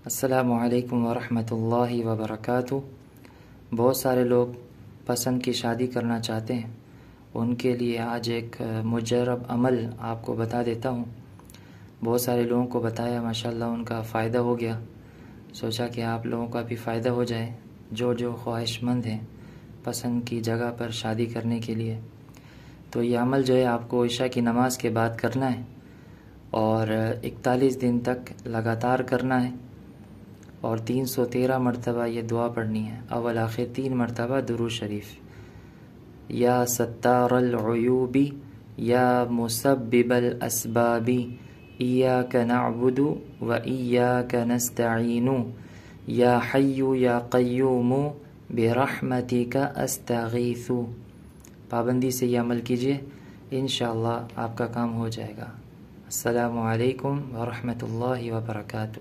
السلام علیکم ورحمۃ اللہ وبرکاتہ۔ بہت سارے لوگ پسند کی شادی کرنا چاہتے ہیں، ان کے لیے آج ایک مجرب عمل آپ کو بتا دیتا ہوں۔ بہت سارے لوگوں کو بتایا، ماشاءاللہ ان کا فائدہ ہو گیا، سوچا کہ آپ لوگوں کا بھی فائدہ ہو جائے جو خواہش مند ہیں پسند کی جگہ پر شادی کرنے کے لیے۔ تو یہ عمل جو ہے آپ کو عشاء کی نماز کے بعد کرنا ہے اور 41 دن تک لگاتار کرنا ہے، اور 313 مرتبہ یہ دعا پڑھنی ہے، اول آخر 3 مرتبہ درود شریف۔ یا ستار العیوب یا مسبب الاسباب ایاک نعبد و ایاک نستعین یا حی یا قیوم برحمتک استغیث۔ پابندی سے یہ عمل کیجئے، انشاءاللہ آپ کا کام ہو جائے گا۔ السلام علیکم ورحمۃ اللہ وبرکاتہ۔